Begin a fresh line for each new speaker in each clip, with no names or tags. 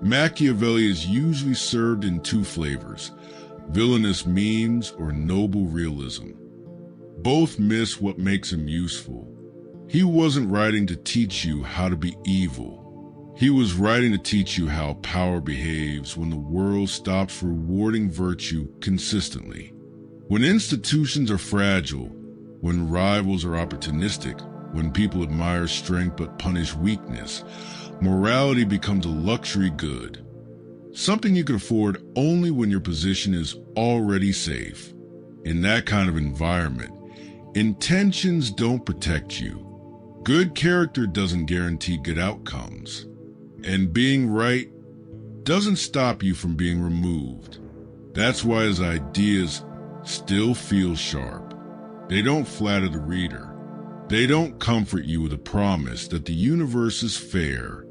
Machiavelli is usually served in two flavors: villainous memes or noble realism. Both miss what makes him useful. He wasn't writing to teach you how to be evil. He was writing to teach you how power behaves when the world stops rewarding virtue consistently. When institutions are fragile, when rivals are opportunistic, when people admire strength but punish weakness, morality becomes a luxury good, something you can afford only when your position is already safe. In that kind of environment, intentions don't protect you. Good character doesn't guarantee good outcomes. And being right doesn't stop you from being removed. That's why his ideas still feel sharp. They don't flatter the reader. They don't comfort you with a promise that the universe is fair.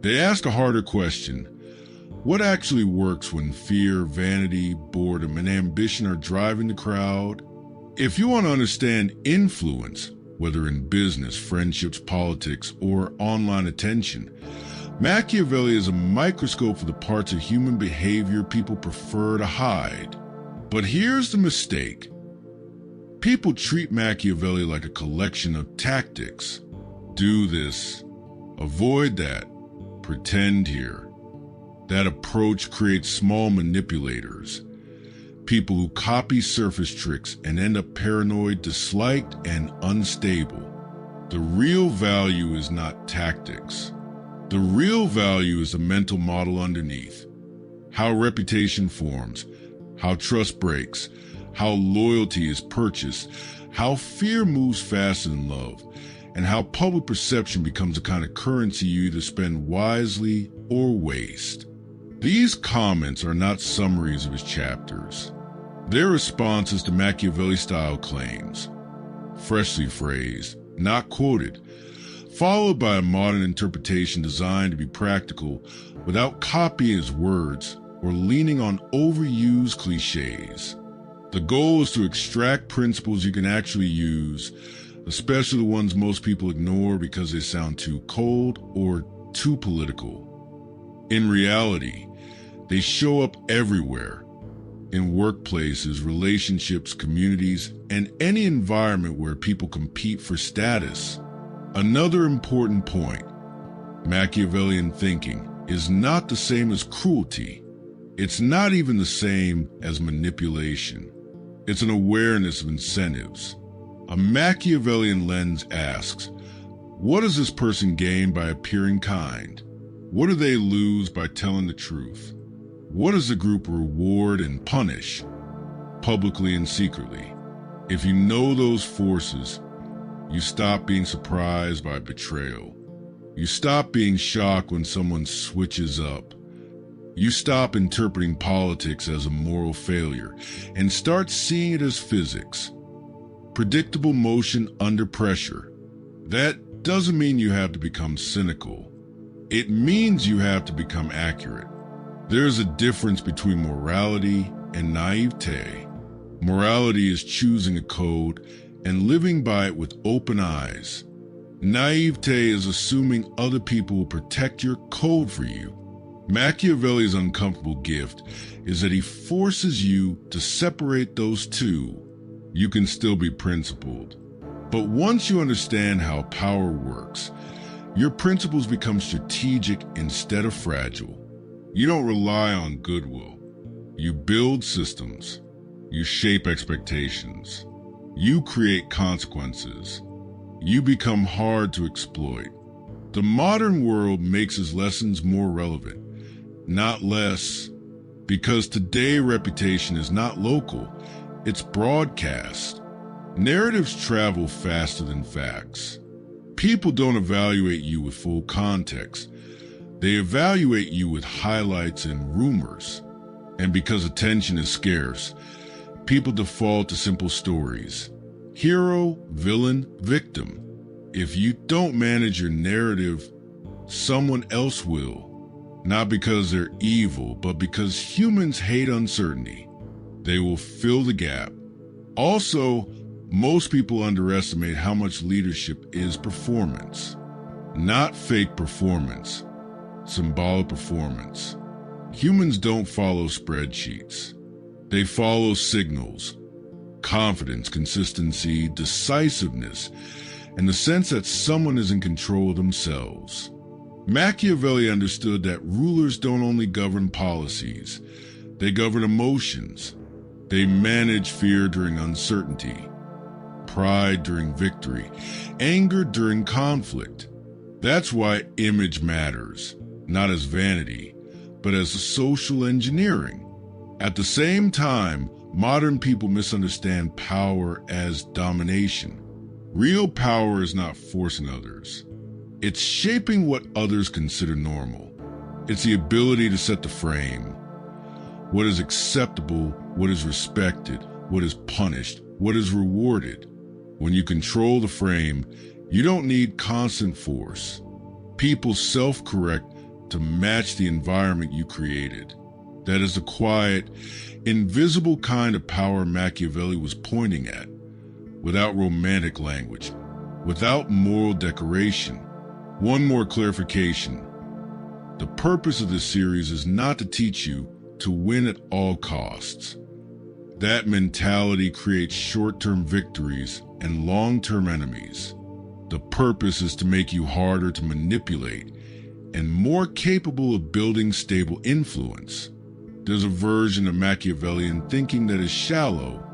They ask a harder question: what actually works when fear, vanity, boredom, and ambition are driving the crowd? If you want to understand influence, whether in business, friendships, politics, or online attention, Machiavelli is a microscope for the parts of human behavior people prefer to hide. But here's the mistake. People treat Machiavelli like a collection of tactics. Do this, avoid that, pretend here. That approach creates small manipulators, people who copy surface tricks and end up paranoid, disliked, and unstable. The real value is not tactics. The real value is the mental model underneath. How reputation forms, how trust breaks, how loyalty is purchased, how fear moves faster than love, and how public perception becomes a kind of currency you either spend wisely or waste. These comments are not summaries of his chapters. They're responses to Machiavelli-style claims, freshly phrased, not quoted, followed by a modern interpretation designed to be practical without copying his words or leaning on overused cliches. The goal is to extract principles you can actually use, especially the ones most people ignore because they sound too cold or too political. In reality, they show up everywhere, in workplaces, relationships, communities, and any environment where people compete for status. Another important point: Machiavellian thinking is not the same as cruelty. It's not even the same as manipulation. It's an awareness of incentives. A Machiavellian lens asks, what does this person gain by appearing kind? What do they lose by telling the truth? What does the group reward and punish, publicly and secretly? If you know those forces, you stop being surprised by betrayal. You stop being shocked when someone switches up. You stop interpreting politics as a moral failure and start seeing it as physics. Predictable motion under pressure. That doesn't mean you have to become cynical. It means you have to become accurate. There's a difference between morality and naivete. Morality is choosing a code and living by it with open eyes. Naivete is assuming other people will protect your code for you. Machiavelli's uncomfortable gift is that he forces you to separate those two. You can still be principled. But once you understand how power works, your principles become strategic instead of fragile. You don't rely on goodwill. You build systems. You shape expectations. You create consequences. You become hard to exploit. The modern world makes his lessons more relevant, not less, because today reputation is not local, it's broadcast. Narratives travel faster than facts. People don't evaluate you with full context. They evaluate you with highlights and rumors. And because attention is scarce, people default to simple stories. Hero, villain, victim. If you don't manage your narrative, someone else will. Not because they're evil, but because humans hate uncertainty. They will fill the gap. Also, most people underestimate how much leadership is performance. Not fake performance, symbolic performance. Humans don't follow spreadsheets. They follow signals, confidence, consistency, decisiveness, and the sense that someone is in control of themselves. Machiavelli understood that rulers don't only govern policies, they govern emotions. They manage fear during uncertainty, pride during victory, anger during conflict. That's why image matters, not as vanity, but as social engineering. At the same time, modern people misunderstand power as domination. Real power is not forcing others. It's shaping what others consider normal. It's the ability to set the frame. What is acceptable, what is respected, what is punished, what is rewarded. When you control the frame, you don't need constant force. People self-correct to match the environment you created. That is the quiet, invisible kind of power Machiavelli was pointing at, without romantic language, without moral decoration. One more clarification. The purpose of this series is not to teach you to win at all costs. That mentality creates short-term victories and long-term enemies. The purpose is to make you harder to manipulate and more capable of building stable influence. There's a version of Machiavellian thinking that is shallow,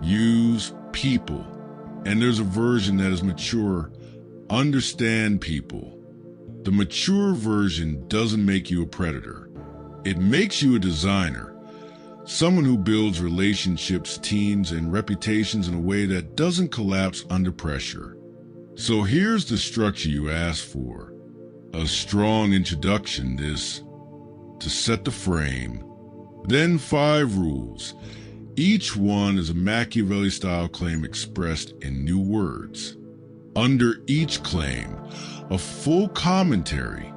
use people, and there's a version that is mature, understand people. The mature version doesn't make you a predator. It makes you a designer, someone who builds relationships, teams, and reputations in a way that doesn't collapse under pressure. So here's the structure you asked for. A strong introduction, this to set the frame. Then 5 rules. Each one is a Machiavelli-style claim expressed in new words. Under each claim, a full commentary,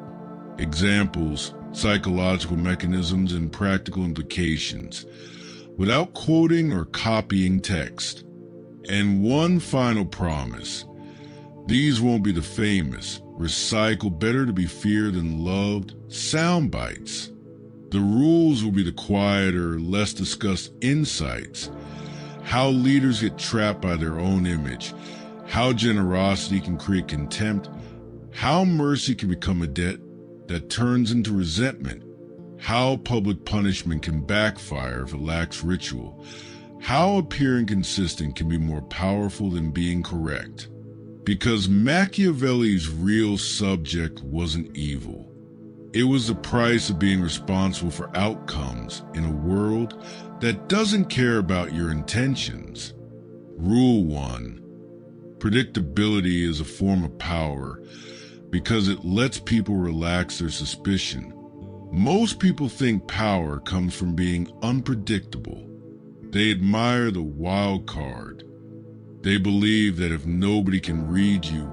examples, psychological mechanisms, and practical implications, without quoting or copying text. And one final promise. These won't be the famous, recycled, better to be feared than loved sound bites. The rules will be the quieter, less discussed insights, how leaders get trapped by their own image, how generosity can create contempt, how mercy can become a debt that turns into resentment, how public punishment can backfire if it lacks ritual, how appearing consistent can be more powerful than being correct. Because Machiavelli's real subject wasn't evil. It was the price of being responsible for outcomes in a world that doesn't care about your intentions. Rule 1. Predictability is a form of power because it lets people relax their suspicion. Most people think power comes from being unpredictable. They admire the wild card. They believe that if nobody can read you,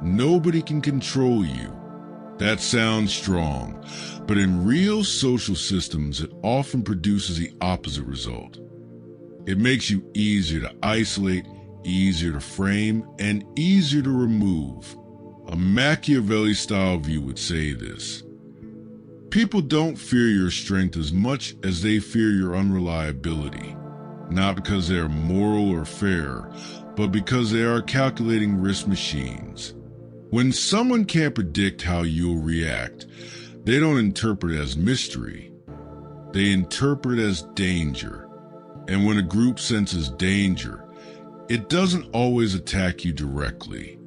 nobody can control you. That sounds strong, but in real social systems, it often produces the opposite result. It makes you easier to isolate, easier to frame, and easier to remove. A Machiavelli-style view would say this. People don't fear your strength as much as they fear your unreliability, not because they are moral or fair, but because they are calculating risk machines. When someone can't predict how you'll react, they don't interpret it as mystery. They interpret it as danger. And when a group senses danger, it doesn't always attack you directly.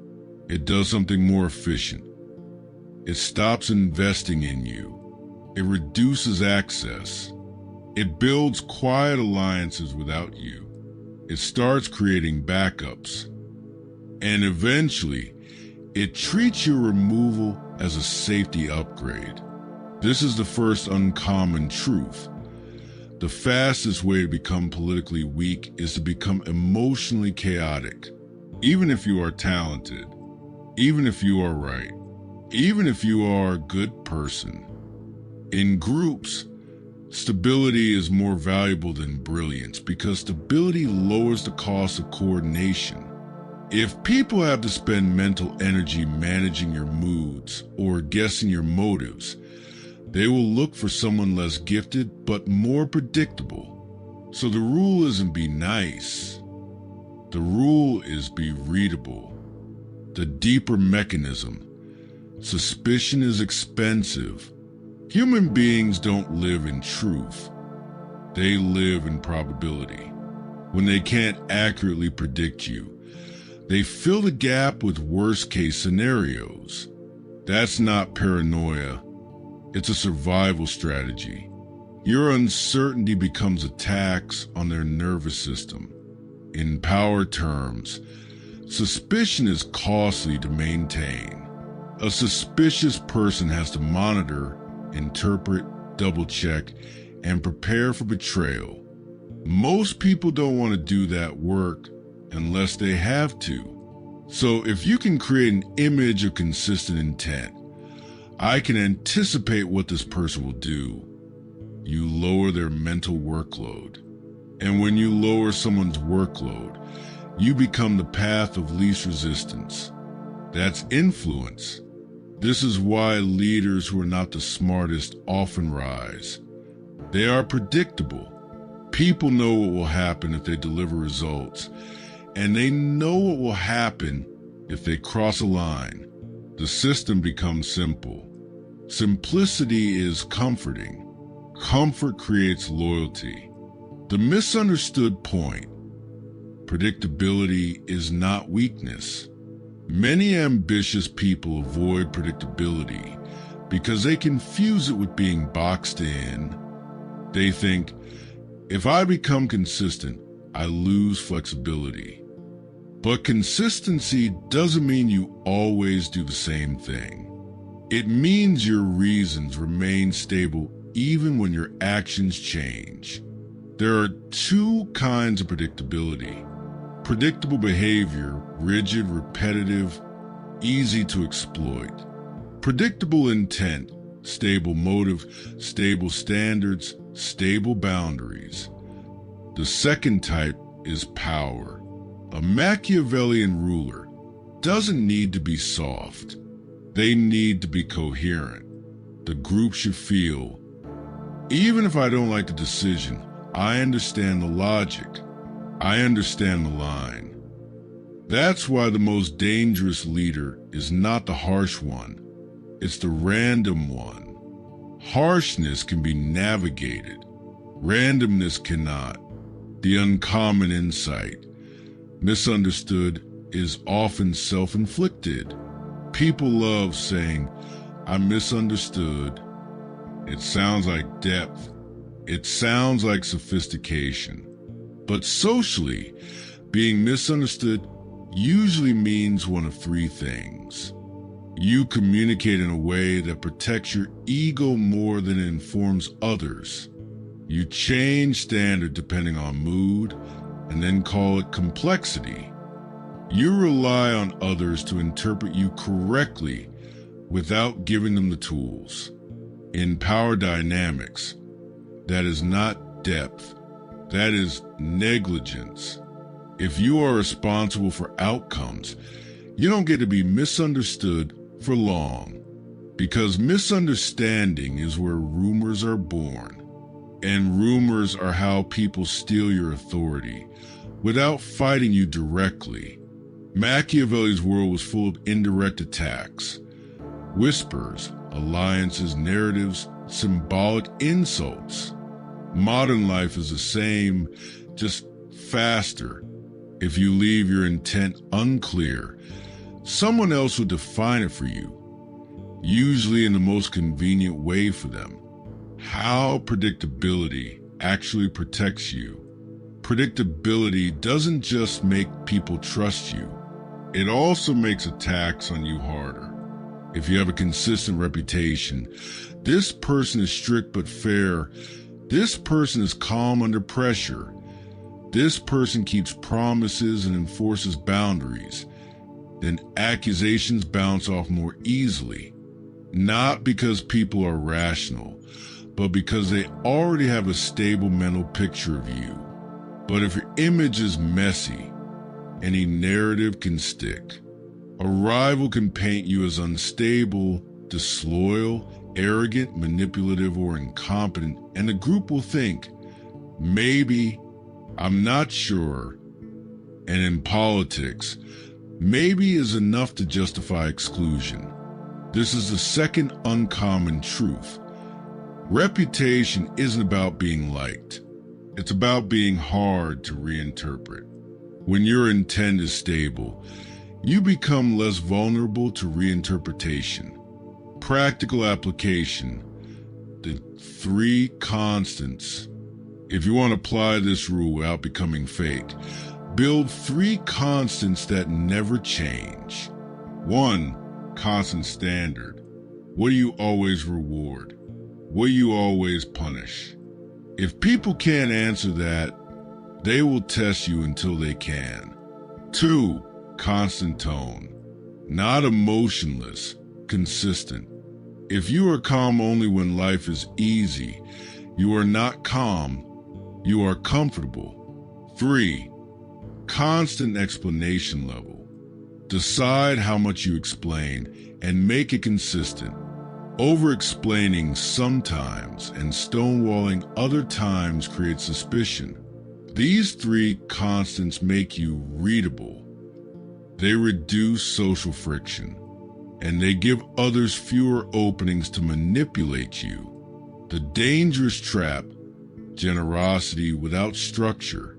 It does something more efficient. It stops investing in you. It reduces access. It builds quiet alliances without you. It starts creating backups. And eventually, it treats your removal as a safety upgrade. This is the first uncommon truth. The fastest way to become politically weak is to become emotionally chaotic. Even if you are talented, even if you are right, even if you are a good person. In groups, stability is more valuable than brilliance because stability lowers the cost of coordination. If people have to spend mental energy managing your moods or guessing your motives, they will look for someone less gifted but more predictable. So the rule isn't be nice. The rule is be readable. The deeper mechanism. Suspicion is expensive. Human beings don't live in truth. They live in probability. When they can't accurately predict you, they fill the gap with worst-case scenarios. That's not paranoia. It's a survival strategy. Your uncertainty becomes a tax on their nervous system. In power terms, suspicion is costly to maintain. A suspicious person has to monitor, interpret, double-check, and prepare for betrayal. Most people don't want to do that work unless they have to. So if you can create an image of consistent intent, I can anticipate what this person will do. You lower their mental workload. And when you lower someone's workload, you become the path of least resistance. That's influence. This is why leaders who are not the smartest often rise. They are predictable. People know what will happen if they deliver results, and they know what will happen if they cross a line. The system becomes simple. Simplicity is comforting. Comfort creates loyalty. The misunderstood point: predictability is not weakness. Many ambitious people avoid predictability because they confuse it with being boxed in. They think, if I become consistent, I lose flexibility. But consistency doesn't mean you always do the same thing. It means your reasons remain stable even when your actions change. There are two kinds of predictability. Predictable behavior, rigid, repetitive, easy to exploit. Predictable intent, stable motive, stable standards, stable boundaries. The second type is power. A Machiavellian ruler doesn't need to be soft. They need to be coherent. The group should feel, even if I don't like the decision, I understand the logic. I understand the line. That's why the most dangerous leader is not the harsh one. It's the random one. Harshness can be navigated. Randomness cannot. The uncommon insight, misunderstood, is often self-inflicted. People love saying, I'm misunderstood. It sounds like depth. It sounds like sophistication. But socially, being misunderstood usually means one of three things. You communicate in a way that protects your ego more than it informs others. You change standard depending on mood, and then call it complexity. You rely on others to interpret you correctly without giving them the tools. In power dynamics, that is not depth. That is negligence. If you are responsible for outcomes, you don't get to be misunderstood for long, because misunderstanding is where rumors are born. And rumors are how people steal your authority without fighting you directly. Machiavelli's world was full of indirect attacks, whispers, alliances, narratives, symbolic insults. Modern life is the same, just faster. If you leave your intent unclear, someone else will define it for you, usually in the most convenient way for them. How predictability actually protects you. Predictability doesn't just make people trust you. It also makes attacks on you harder. If you have a consistent reputation, this person is strict but fair. This person is calm under pressure. This person keeps promises and enforces boundaries. Then accusations bounce off more easily. Not because people are rational, but because they already have a stable mental picture of you. But if your image is messy, any narrative can stick. A rival can paint you as unstable, disloyal, arrogant, manipulative, or incompetent, and the group will think, maybe, I'm not sure. And in politics, maybe is enough to justify exclusion. This is the second uncommon truth. Reputation isn't about being liked. It's about being hard to reinterpret. When your intent is stable, you become less vulnerable to reinterpretation. Practical application. The 3 constants. If you want to apply this rule without becoming fake, build 3 constants that never change. 1. Constant standard. What do you always reward? What do you always punish? If people can't answer that, they will test you until they can. 2. Constant tone. Not emotionless, consistent. If you are calm only when life is easy, you are not calm, you are comfortable. 3. Constant explanation level. Decide how much you explain and make it consistent. Over-explaining sometimes and stonewalling other times creates suspicion. These 3 constants make you readable. They reduce social friction, and they give others fewer openings to manipulate you. The dangerous trap, generosity without structure.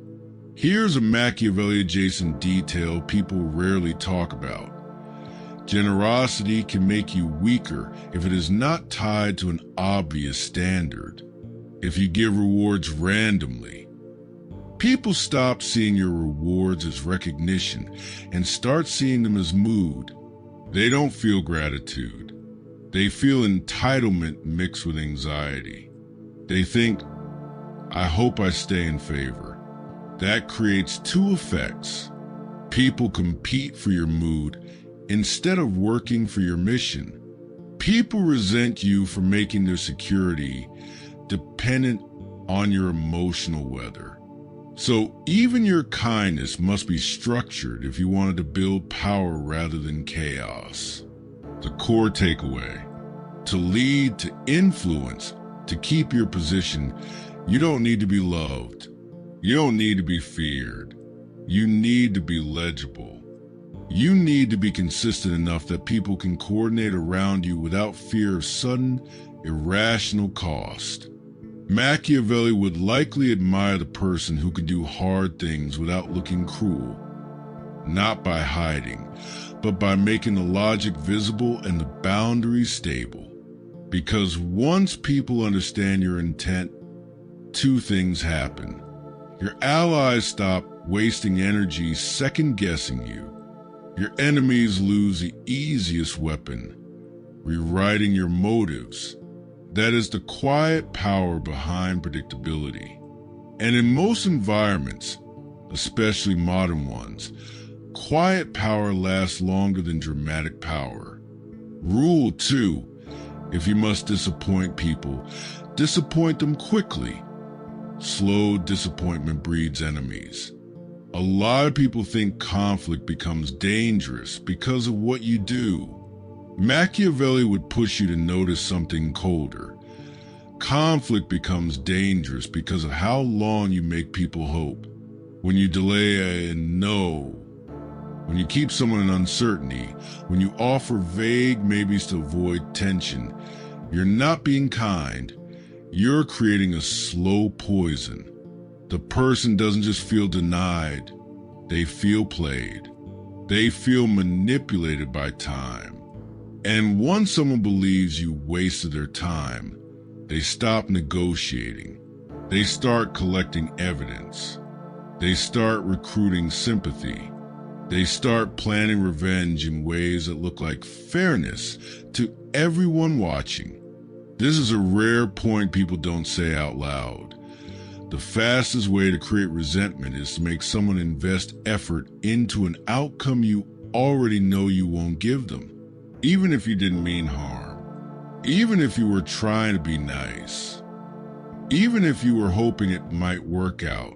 Here's a Machiavelli-adjacent detail people rarely talk about. Generosity can make you weaker if it is not tied to an obvious standard. If you give rewards randomly, people stop seeing your rewards as recognition and start seeing them as mood. They don't feel gratitude. They feel entitlement mixed with anxiety. They think, I hope I stay in favor. That creates 2 effects. People compete for your mood instead of working for your mission. People resent you for making their security dependent on your emotional weather. So even your kindness must be structured if you wanted to build power rather than chaos. The core takeaway: to lead, to influence, to keep your position, you don't need to be loved. You don't need to be feared. You need to be legible. You need to be consistent enough that people can coordinate around you without fear of sudden, irrational cost. Machiavelli would likely admire the person who could do hard things without looking cruel, not by hiding, but by making the logic visible and the boundaries stable. Because once people understand your intent, 2 things happen. Your allies stop wasting energy second-guessing you. Your enemies lose the easiest weapon, rewriting your motives. That is the quiet power behind predictability. And in most environments, especially modern ones, quiet power lasts longer than dramatic power. Rule 2: if you must disappoint people, disappoint them quickly. Slow disappointment breeds enemies. A lot of people think conflict becomes dangerous because of what you do. Machiavelli would push you to notice something colder. Conflict becomes dangerous because of how long you make people hope. When you delay a no, when you keep someone in uncertainty, when you offer vague maybes to avoid tension, you're not being kind. You're creating a slow poison. The person doesn't just feel denied, they feel played. They feel manipulated by time. And once someone believes you wasted their time, they stop negotiating. They start collecting evidence. They start recruiting sympathy. They start planning revenge in ways that look like fairness to everyone watching. This is a rare point people don't say out loud. The fastest way to create resentment is to make someone invest effort into an outcome you already know you won't give them. Even if you didn't mean harm. Even if you were trying to be nice. Even if you were hoping it might work out.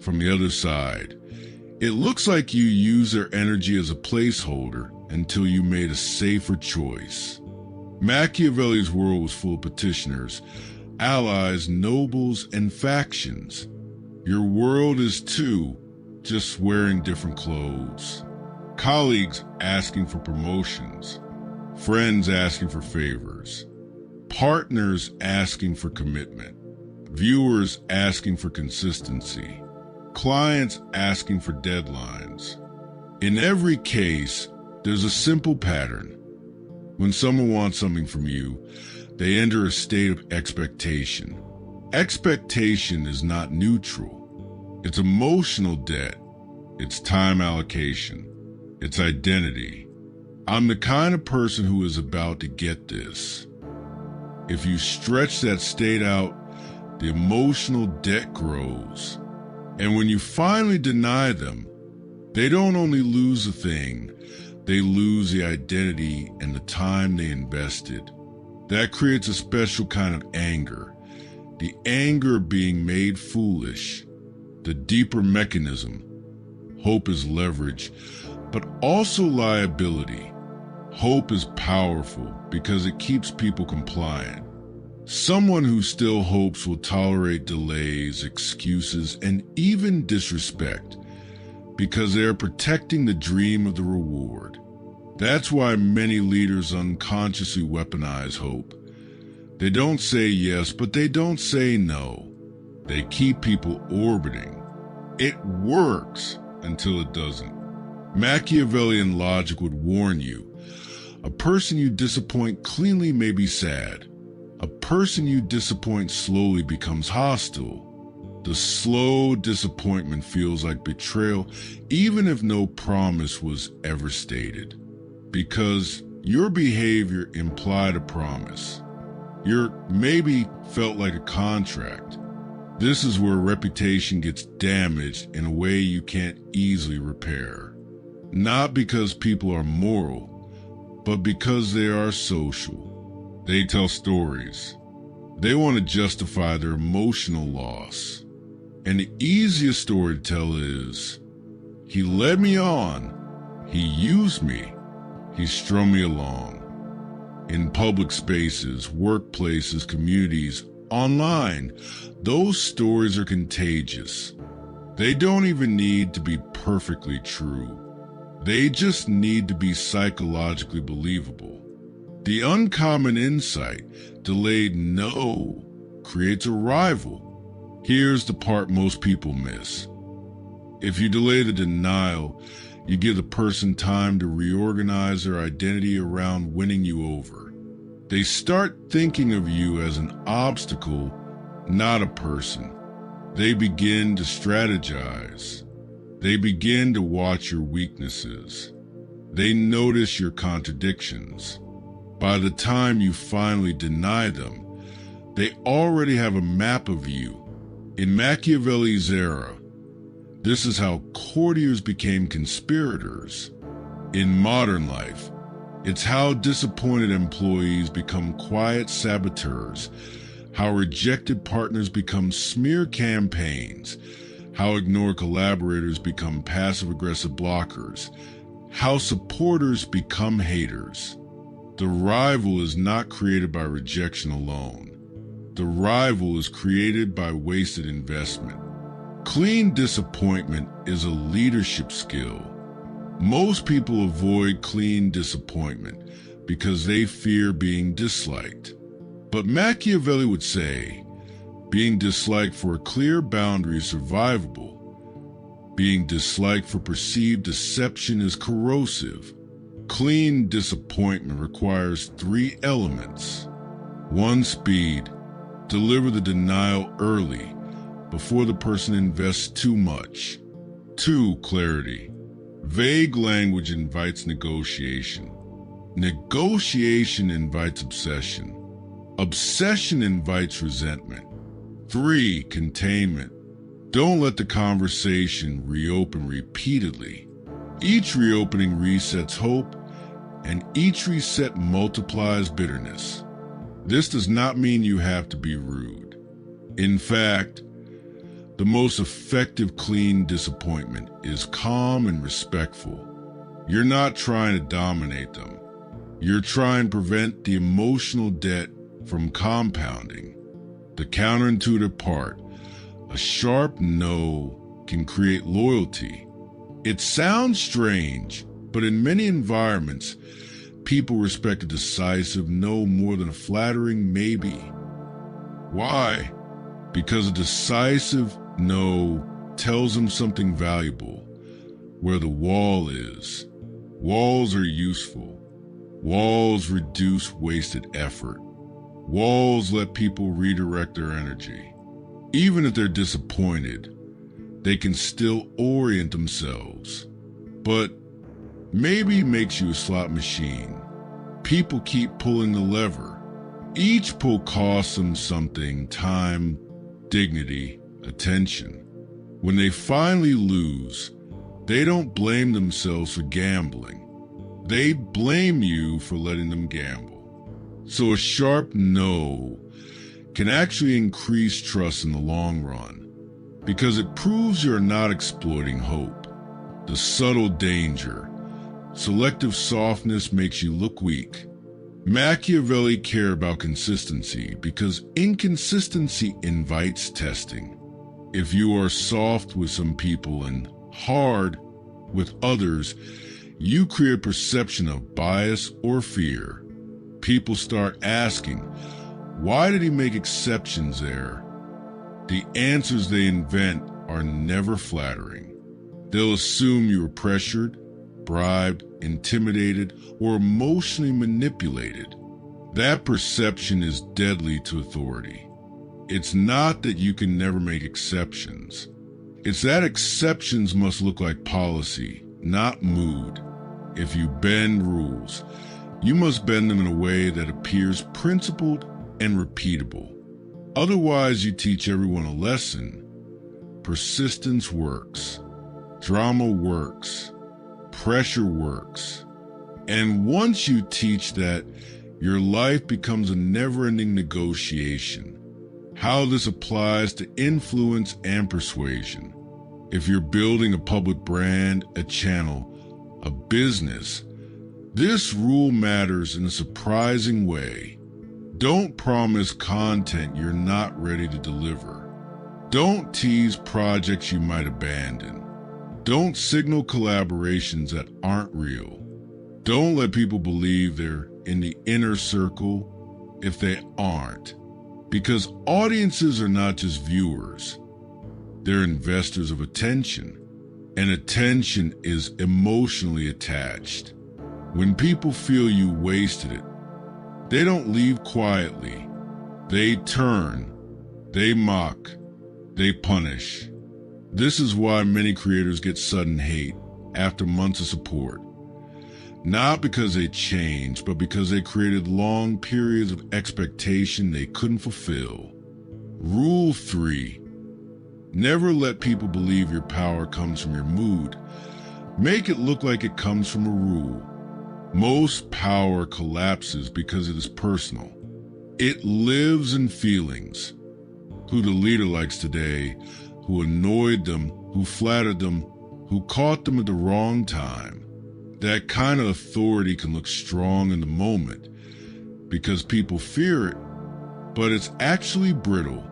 From the other side, It looks like you use their energy as a placeholder until you made a safer choice. Machiavelli's world was full of petitioners, allies, nobles, and factions. Your world is too, just wearing different clothes. Colleagues asking for promotions, friends asking for favors, partners asking for commitment, viewers asking for consistency, clients asking for deadlines. In every case, there's a simple pattern. When someone wants something from you, they enter a state of expectation. Expectation is not neutral. It's emotional debt. It's time allocation. It's identity. I'm the kind of person who is about to get this. If you stretch that state out, the emotional debt grows. And when you finally deny them, they don't only lose the thing, they lose the identity and the time they invested. That creates a special kind of anger. The anger of being made foolish. The deeper mechanism. Hope is leverage, but also liability. Hope is powerful because it keeps people compliant. Someone who still hopes will tolerate delays, excuses, and even disrespect because they are protecting the dream of the reward. That's why many leaders unconsciously weaponize hope. They don't say yes, but they don't say no. They keep people orbiting. It works until it doesn't. Machiavellian logic would warn you. A person you disappoint cleanly may be sad. A person you disappoint slowly becomes hostile. The slow disappointment feels like betrayal, even if no promise was ever stated. Because your behavior implied a promise. Your maybe felt like a contract. This is where reputation gets damaged in a way you can't easily repair. Not because people are moral, but because they are social. They tell stories. They want to justify their emotional loss. And the easiest story to tell is, he led me on, he used me, he strung me along. In public spaces, workplaces, communities, online, those stories are contagious. They don't even need to be perfectly true. They just need to be psychologically believable. The uncommon insight, delayed no, creates a rival. Here's the part most people miss. If you delay the denial, you give the person time to reorganize their identity around winning you over. They start thinking of you as an obstacle, not a person. They begin to strategize. They begin to watch your weaknesses. They notice your contradictions. By the time you finally deny them, they already have a map of you. In Machiavelli's era, this is how courtiers became conspirators. In modern life, it's how disappointed employees become quiet saboteurs, how rejected partners become smear campaigns, how ignored collaborators become passive-aggressive blockers, how supporters become haters. The rival is not created by rejection alone. The rival is created by wasted investment. Clean disappointment is a leadership skill. Most people avoid clean disappointment because they fear being disliked. But Machiavelli would say, being disliked for a clear boundary is survivable. Being disliked for perceived deception is corrosive. Clean disappointment requires 3 elements. 1, speed. Deliver the denial early, before the person invests too much. 2, clarity. Vague language invites negotiation. Negotiation invites obsession. Obsession invites resentment. 3, containment. Don't let the conversation reopen repeatedly. Each reopening resets hope, and each reset multiplies bitterness. This does not mean you have to be rude. In fact, The most effective clean disappointment is calm and respectful. You're not trying to dominate them. You're trying to prevent the emotional debt from compounding. The counterintuitive part, a sharp no can create loyalty. It sounds strange, but in many environments, people respect a decisive no more than a flattering maybe. Why? Because a decisive no tells them something valuable, where the wall is. Walls are useful. Walls reduce wasted effort. Walls let people redirect their energy. Even if they're disappointed, they can still orient themselves. But maybe makes you a slot machine. People keep pulling the lever. Each pull costs them something: time, dignity, attention. When they finally lose, they don't blame themselves for gambling. They blame you for letting them gamble. So a sharp no can actually increase trust in the long run, because it proves you're not exploiting hope. The subtle danger. Selective softness makes you look weak. Machiavelli cared about consistency because inconsistency invites testing. If you are soft with some people and hard with others, you create perception of bias or fear. People start asking, why did he make exceptions there? The answers they invent are never flattering. They'll assume you were pressured, bribed, intimidated, or emotionally manipulated. That perception is deadly to authority. It's not that you can never make exceptions. It's that exceptions must look like policy, not mood. If you bend rules, you must bend them in a way that appears principled and repeatable. Otherwise, you teach everyone a lesson. Persistence works. Drama works. Pressure works. And once you teach that, your life becomes a never-ending negotiation. How this applies to influence and persuasion. If you're building a public brand, a channel, a business, this rule matters in a surprising way. Don't promise content you're not ready to deliver. Don't tease projects you might abandon. Don't signal collaborations that aren't real. Don't let people believe they're in the inner circle if they aren't. Because audiences are not just viewers. They're investors of attention. And attention is emotionally attached. When people feel you wasted it, they don't leave quietly. They turn, they mock, they punish. This is why many creators get sudden hate after months of support. Not because they changed, but because they created long periods of expectation they couldn't fulfill. Rule 3. Never let people believe your power comes from your mood. Make it look like it comes from a rule. Most power collapses because it is personal. It lives in feelings. Who the leader likes today, who annoyed them, who flattered them, who caught them at the wrong time. That kind of authority can look strong in the moment because people fear it, but it's actually brittle.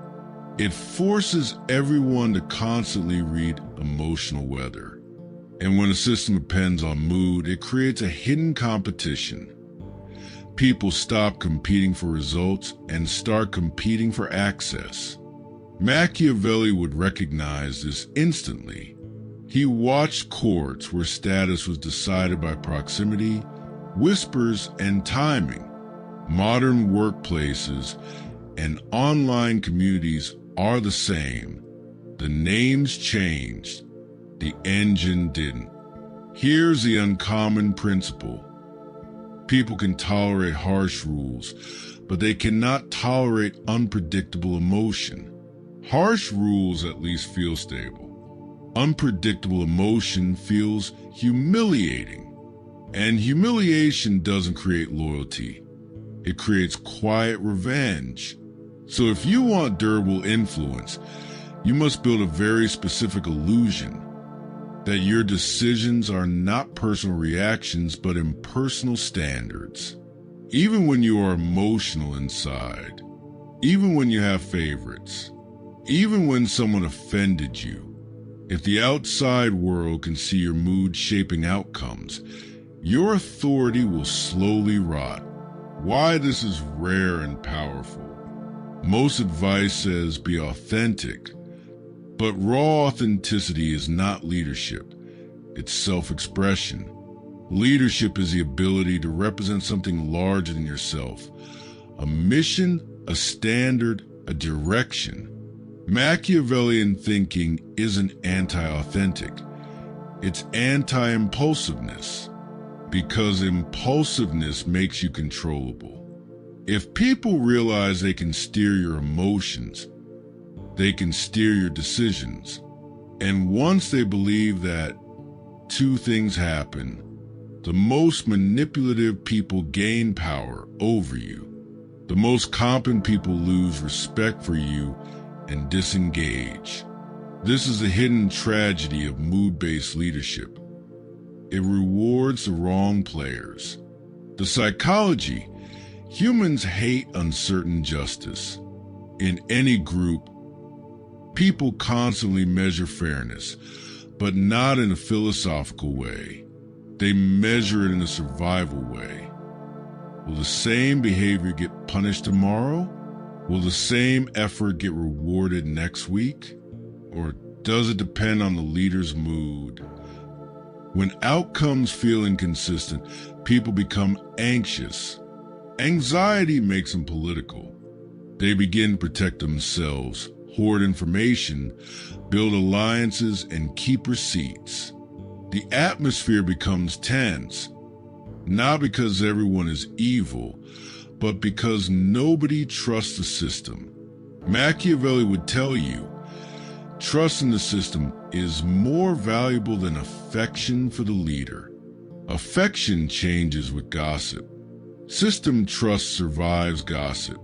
It forces everyone to constantly read emotional weather. And when a system depends on mood, it creates a hidden competition. People stop competing for results and start competing for access. Machiavelli would recognize this instantly. He watched courts where status was decided by proximity, whispers, and timing. Modern workplaces and online communities are the same. The names changed. The engine didn't. Here's the uncommon principle. People can tolerate harsh rules, but they cannot tolerate unpredictable emotion. Harsh rules at least feel stable. Unpredictable emotion feels humiliating. And humiliation doesn't create loyalty. It creates quiet revenge. So if you want durable influence, You must build a very specific illusion that your decisions are not personal reactions but impersonal standards. Even when you are emotional inside, even when you have favorites, even when someone offended you, if the outside world can see your mood shaping outcomes, your authority will slowly rot. Why this is rare and powerful. Most advice says be authentic, but raw authenticity is not leadership. It's self-expression. Leadership is the ability to represent something larger than yourself. A mission, a standard, a direction. Machiavellian thinking isn't anti-authentic. It's anti-impulsiveness, because impulsiveness makes you controllable. If people realize they can steer your emotions, they can steer your decisions. And once they believe that, two things happen. The most manipulative people gain power over you. The most competent people lose respect for you and disengage. This is the hidden tragedy of mood-based leadership. It rewards the wrong players. The psychology: humans hate uncertain justice. In any group, people constantly measure fairness, but not in a philosophical way. They measure it in a survival way. Will the same behavior get punished tomorrow? Will the same effort get rewarded next week? Or does it depend on the leader's mood? When outcomes feel inconsistent, people become anxious. Anxiety makes them political. They begin to protect themselves, hoard information, build alliances, and keep receipts. The atmosphere becomes tense, not because everyone is evil, but because nobody trusts the system. Machiavelli would tell you, trust in the system is more valuable than affection for the leader. Affection changes with gossip. System trust survives gossip.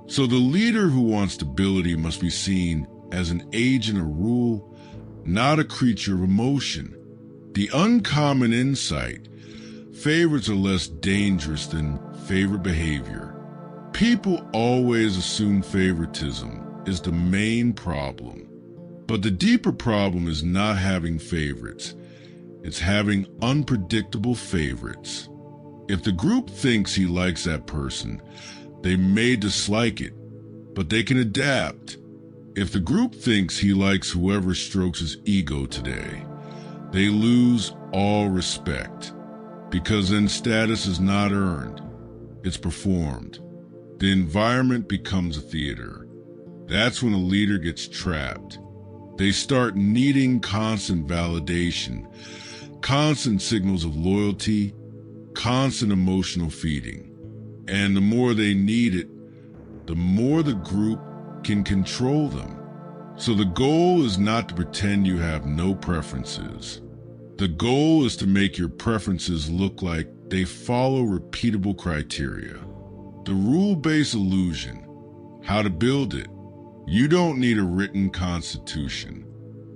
So the leader who wants stability must be seen as an agent of rule, not a creature of emotion. The uncommon insight: favorites are less dangerous than favorite behavior. People always assume favoritism is the main problem. But the deeper problem is not having favorites. It's having unpredictable favorites. If the group thinks he likes that person, they may dislike it, but they can adapt. If the group thinks he likes whoever strokes his ego today, they lose all respect, because then status is not earned, it's performed. The environment becomes a theater. That's when a leader gets trapped. They start needing constant validation, constant signals of loyalty, constant emotional feeding. And the more they need it, the more the group can control them. So the goal is not to pretend you have no preferences. The goal is to make your preferences look like they follow repeatable criteria. The rule-based illusion. How to build it. You don't need a written constitution.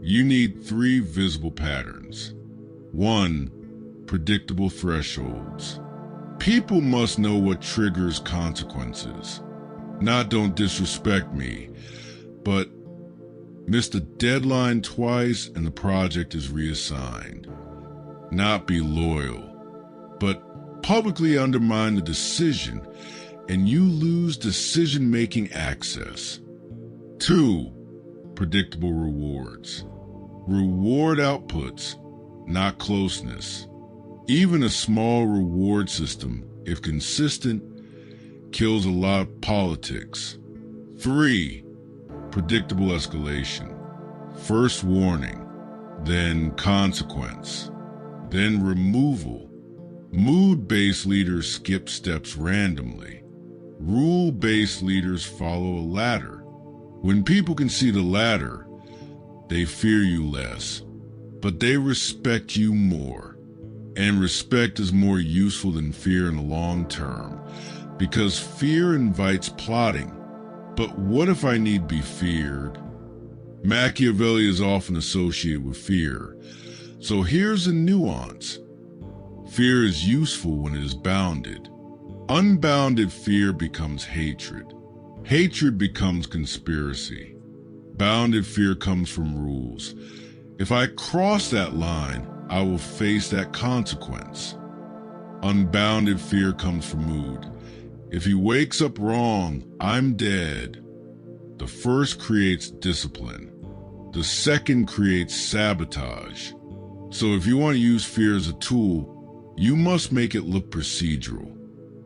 You need 3 visible patterns. 1. Predictable thresholds. People must know what triggers consequences. Not don't disrespect me, but miss the deadline twice and the project is reassigned. Not be loyal, but publicly undermine the decision and you lose decision-making access. 2. Predictable rewards. Reward outputs, not closeness. Even a small reward system, if consistent, kills a lot of politics. 3. Predictable escalation. First warning, then consequence, then removal. Mood-based leaders skip steps randomly. Rule-based leaders follow a ladder. When people can see the ladder, they fear you less, but they respect you more. And respect is more useful than fear in the long term, because fear invites plotting. But what if I need be feared? Machiavelli is often associated with fear. So here's a nuance. Fear is useful when it is bounded. Unbounded fear becomes hatred. Hatred becomes conspiracy. Bounded fear comes from rules. If I cross that line, I will face that consequence. Unbounded fear comes from mood. If he wakes up wrong, I'm dead. The first creates discipline. The second creates sabotage. So if you want to use fear as a tool, you must make it look procedural.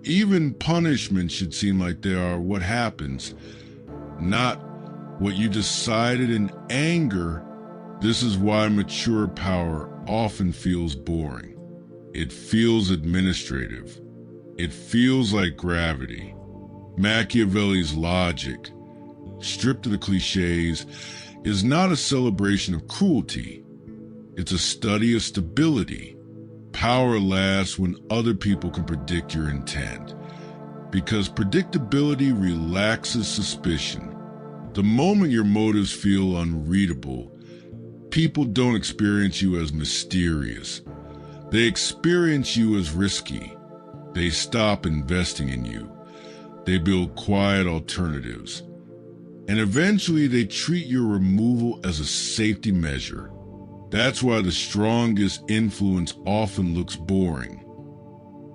Even punishment should seem like they are what happens, not what you decided in anger. This is why mature power often feels boring. It feels administrative. It feels like gravity. Machiavelli's logic, stripped of the cliches, is not a celebration of cruelty. It's a study of stability. Power lasts when other people can predict your intent, because predictability relaxes suspicion. The moment your motives feel unreadable, people don't experience you as mysterious. They experience you as risky. They stop investing in you. They build quiet alternatives. And eventually they treat your removal as a safety measure. That's why the strongest influence often looks boring.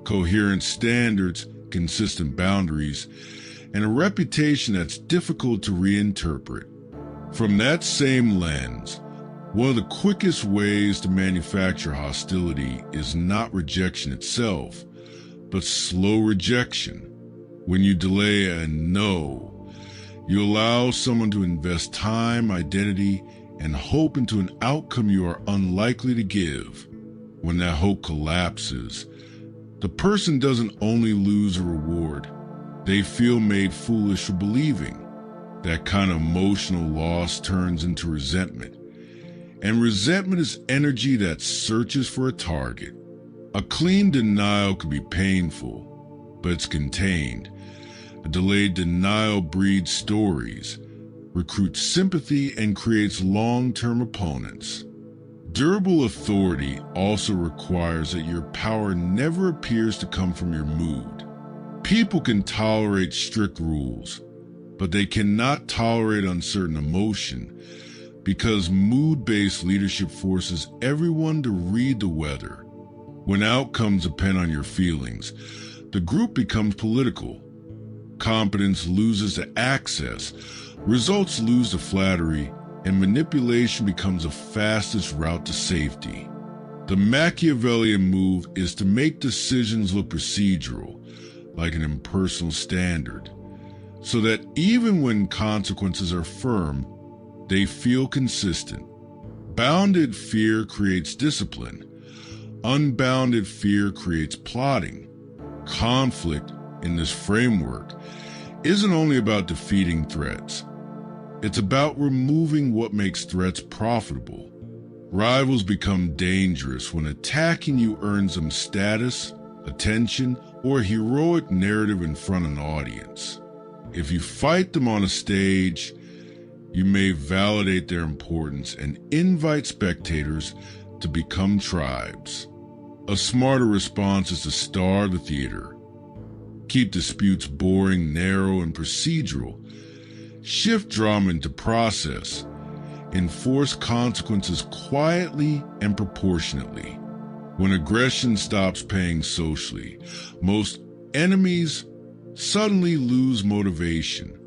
Coherent standards, consistent boundaries, and a reputation that's difficult to reinterpret. From that same lens, one of the quickest ways to manufacture hostility is not rejection itself, but slow rejection. When you delay a no, you allow someone to invest time, identity, and hope into an outcome you are unlikely to give. When that hope collapses, the person doesn't only lose a reward, they feel made foolish for believing. That kind of emotional loss turns into resentment. And resentment is energy that searches for a target. A clean denial can be painful, but it's contained. A delayed denial breeds stories, recruits sympathy, and creates long-term opponents. Durable authority also requires that your power never appears to come from your mood. People can tolerate strict rules, but they cannot tolerate uncertain emotion, because mood-based leadership forces everyone to read the weather. When outcomes depend on your feelings, the group becomes political. Competence loses the access, results lose the flattery, and manipulation becomes the fastest route to safety. The Machiavellian move is to make decisions look procedural, like an impersonal standard, so that even when consequences are firm, they feel consistent. Bounded fear creates discipline. Unbounded fear creates plotting. Conflict, in this framework, isn't only about defeating threats. It's about removing what makes threats profitable. Rivals become dangerous when attacking you earns them status, attention, or a heroic narrative in front of an audience. If you fight them on a stage, you may validate their importance and invite spectators to become tribes. A smarter response is to starve the theater. Keep disputes boring, narrow, and procedural. Shift drama into process. Enforce consequences quietly and proportionately. When aggression stops paying socially, most enemies suddenly lose motivation.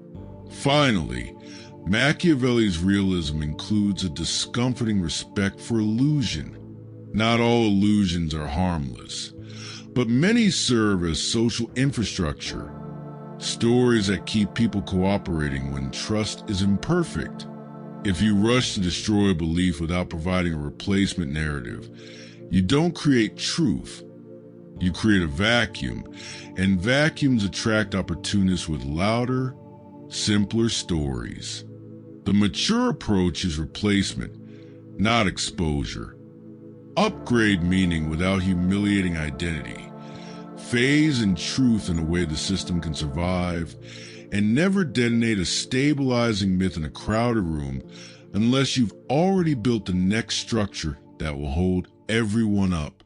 Finally, Machiavelli's realism includes a discomforting respect for illusion. Not all illusions are harmless, but many serve as social infrastructure. Stories that keep people cooperating when trust is imperfect. If you rush to destroy a belief without providing a replacement narrative, you don't create truth. You create a vacuum, and vacuums attract opportunists with louder, simpler stories. The mature approach is replacement, not exposure. Upgrade meaning without humiliating identity. Phase in truth in a way the system can survive, and never detonate a stabilizing myth in a crowded room unless you've already built the next structure that will hold everyone up.